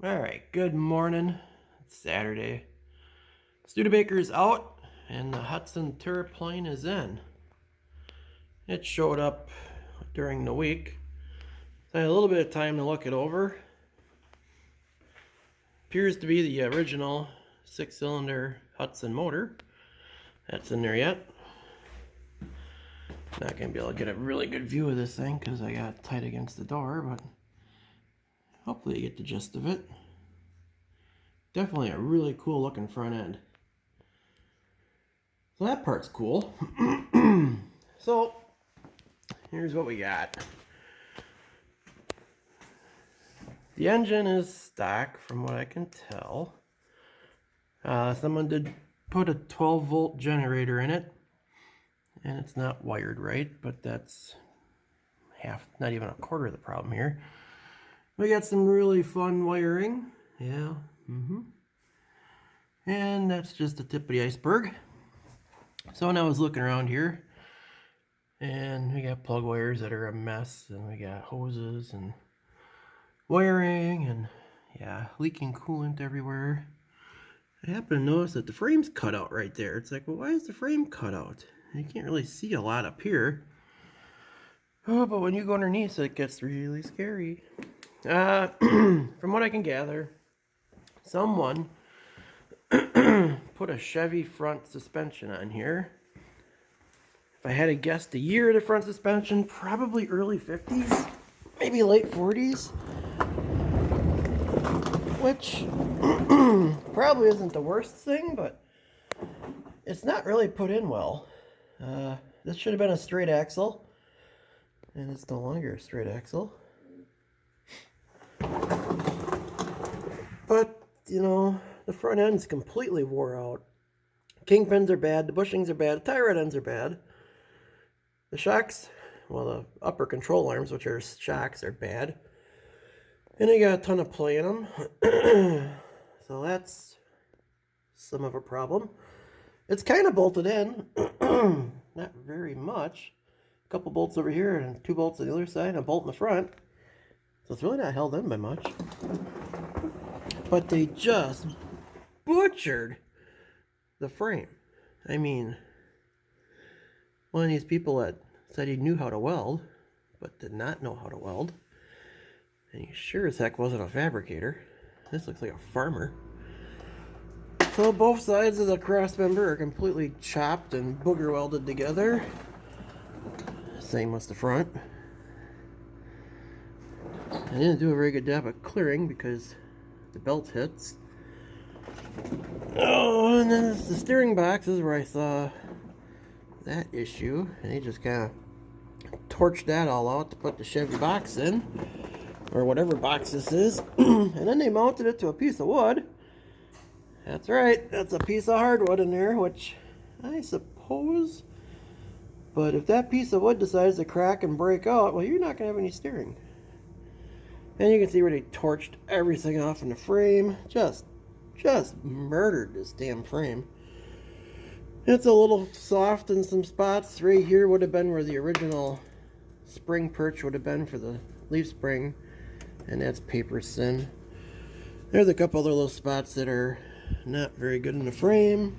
Alright, good morning. It's Saturday. Studebaker's out and the Hudson Terraplane is in. It showed up during the week. So I had a little bit of time to look it over. Appears to be the original 6-cylinder Hudson motor. That's in there yet. Not going to be able to get a really good view of this thing because I got it tight against the door, but hopefully you get the gist of it. Definitely a really cool looking front end. So that part's cool. So here's what we got. The engine is stock from what I can tell. Someone did put a 12-volt generator in it, and it's not wired right, but that's half, not even a quarter of the problem here. We got some really fun wiring. Yeah. And that's just the tip of the iceberg. So when I was looking around here, and we got plug wires that are a mess, and we got hoses and wiring, and yeah, leaking coolant everywhere. I happen to notice that the frame's cut out right there. It's like, well, why is the frame cut out? You can't really see a lot up here. Oh, but when you go underneath, it gets really scary. From what I can gather, someone put a Chevy front suspension on here. If I had to guess the year of the front suspension, probably early 50s, maybe late 40s. Which probably isn't the worst thing, but it's not really put in well. This should have been a straight axle, and it's no longer a straight axle. But, you know, the front end's completely wore out. Kingpins are bad, the bushings are bad, the tie rod ends are bad. The shocks, well, the upper control arms, which are shocks, are bad. And they got a ton of play in them. So that's some of a problem. It's kind of bolted in. Not very much. A couple bolts over here and 2 bolts on the other side and a bolt in the front. So it's really not held in by much. But they just butchered the frame. I mean, one of these people that said he knew how to weld, but did not know how to weld. And he sure as heck wasn't a fabricator. This looks like a farmer. So both sides of the crossmember are completely chopped and booger welded together. Same with the front. I didn't do a very good job of clearing because the belt hits. Oh, and then it's the steering box is where I saw that issue. And he just kind of torched that all out to put the Chevy box in. Or whatever box this is. And then they mounted it to a piece of wood. That's right, that's a piece of hardwood in there, which I suppose. But if that piece of wood decides to crack and break out, well, you're not going to have any steering. And you can see where they torched everything off in the frame. Just murdered this damn frame. It's a little soft in some spots. Right here would have been where the original spring perch would have been for the leaf spring. And that's paper thin. There's a couple other little spots that are not very good in the frame.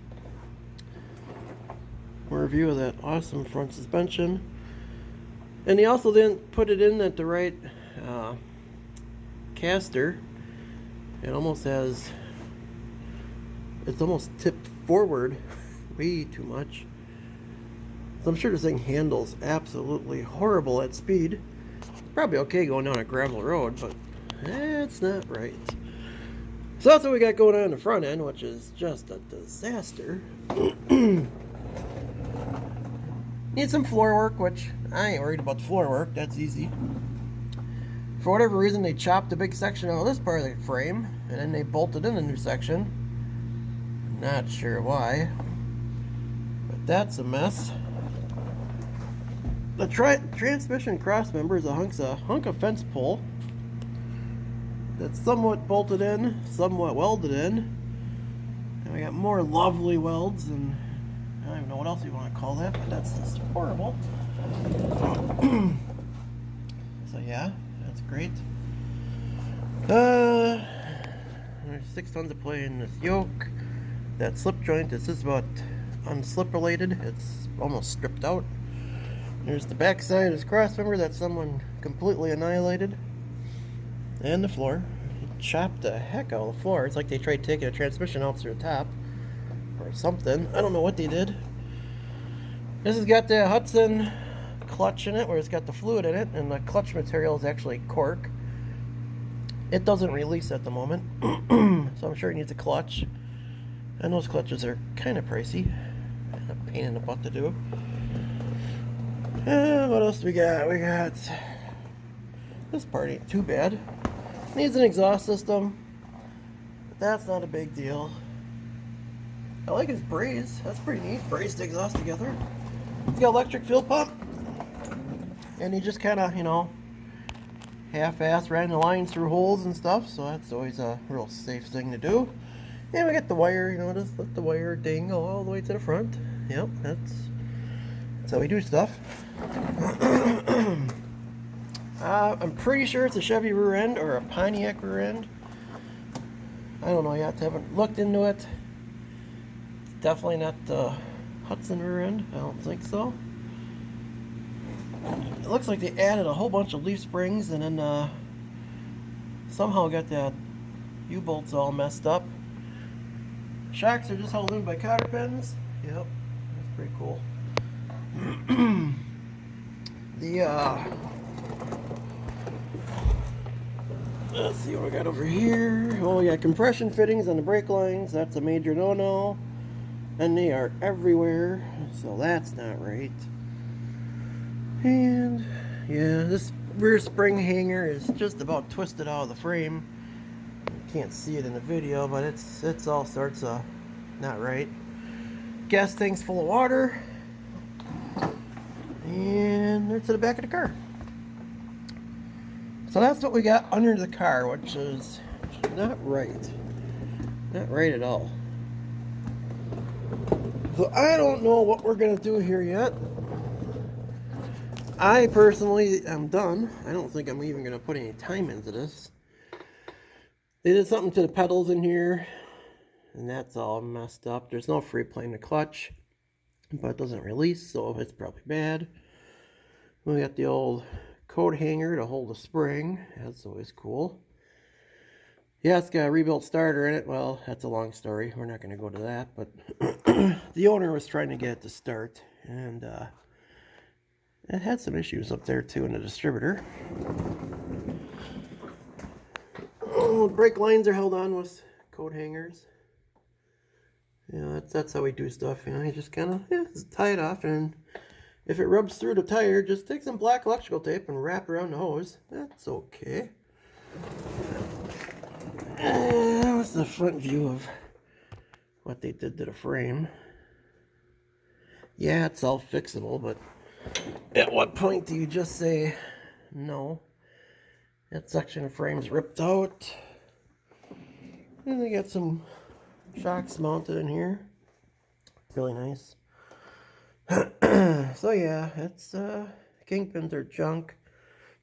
More view of that awesome front suspension. And they also didn't put it in at the right caster. It almost has, it's almost tipped forward way too much. So I'm sure this thing handles absolutely horrible at speed. Probably okay going down a gravel road, but that's not right. So that's what we got going on in the front end, which is just a disaster. Need some floor work, which I ain't worried about the floor work. That's easy. For whatever reason, they chopped a big section out of this part of the frame, and then they bolted in a new section. Not sure why, but that's a mess. The transmission crossmember is a hunk of fence pole that's somewhat bolted in, somewhat welded in. And we got more lovely welds, and I don't even know what else you want to call that, but that's just horrible. So yeah, that's great. There's 6 tons of play in this yoke. That slip joint is just about unslip related. It's almost stripped out. There's the back side of this crossmember that someone completely annihilated. And the floor. He chopped the heck out of the floor. It's like they tried taking a transmission out through the top. Or something. I don't know what they did. This has got the Hudson Clutch in it, where it's got the fluid in it, and the clutch material is actually cork. It doesn't release at the moment, so I'm sure it needs a clutch. And those clutches are kind of pricey. And a pain in the butt to do. And what else do we got? We got... This part ain't too bad. Needs an exhaust system, but that's not a big deal. I like his braze. That's pretty neat. Braze to exhaust together. He's got electric fuel pump. And he just kind of, you know, half-ass ran the lines through holes and stuff, so that's always a real safe thing to do. And we got the wire, you know, just let the wire dangle all the way to the front. Yep, that's how we do stuff. I'm pretty sure it's a Chevy rear end or a Pontiac rear end. I don't know yet. I haven't looked into it. It's definitely not the Hudson rear end. I don't think so. It looks like they added a whole bunch of leaf springs and then somehow got that U-bolts all messed up. Shocks are just held in by cotter pins. Yep, that's pretty cool. Let's see what we got over here. Oh, we got compression fittings on the brake lines. That's a major no-no. And they are everywhere, so that's not right. And yeah, this rear spring hanger is just about twisted out of the frame. You can't see it in the video, but it's all sorts of not right. Gas tank's full of water. And they're to the back of the car. So that's what we got under the car, which is not right. Not right at all. So I don't know what we're going to do here yet. I personally am done. I don't think I'm even going to put any time into this. They did something to the pedals in here, and that's all messed up. There's no free plane to clutch, but it doesn't release, so it's probably bad. We got the old coat hanger to hold the spring. That's always cool. Yeah, it's got a rebuilt starter in it. Well, that's a long story. We're not going to go to that, but the owner was trying to get it to start, and it had some issues up there too in the distributor. Oh, brake lines are held on with coat hangers. You know, that's how we do stuff. You know, you just kind of tie it off, and if it rubs through the tire, just take some black electrical tape and wrap around the hose. That's okay. That was the front view of what they did to the frame. Yeah, it's all fixable, but at what point do you just say no? That section of frame's ripped out. And they got some shocks mounted in here. Really nice. So yeah, it's kingpins are junk.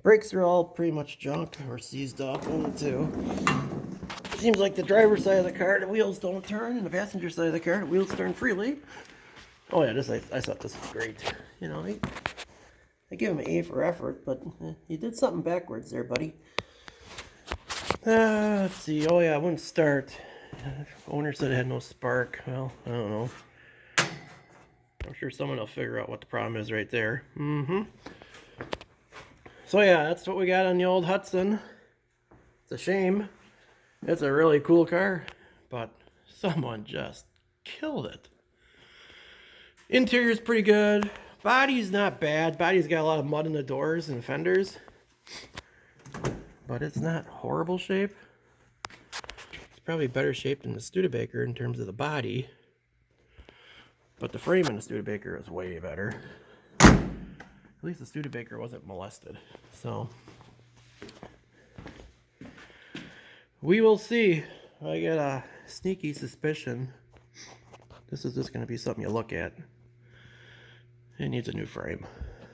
Brakes are all pretty much junk or seized up. One and two. Seems like the driver's side of the car, the wheels don't turn, and the passenger side of the car, the wheels turn freely. Oh yeah, I thought this was great. You know, I give him an A for effort, but you did something backwards there, buddy. Let's see. Oh yeah, it wouldn't start. Owner said it had no spark. Well, I don't know. I'm sure someone will figure out what the problem is right there. So yeah, that's what we got on the old Hudson. It's a shame. It's a really cool car, but someone just killed it. Interior's pretty good. Body's not bad. Body's got a lot of mud in the doors and fenders, but it's not horrible shape. It's probably better shape than the Studebaker in terms of the body, but the frame in the Studebaker is way better. At least the Studebaker wasn't molested, so we will see. I got a sneaky suspicion this is just going to be something you look at. It needs a new frame,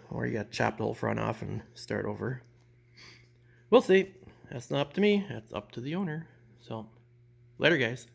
or you got to chop the whole front off and start over. We'll see. That's not up to me. That's up to the owner. So Later, guys.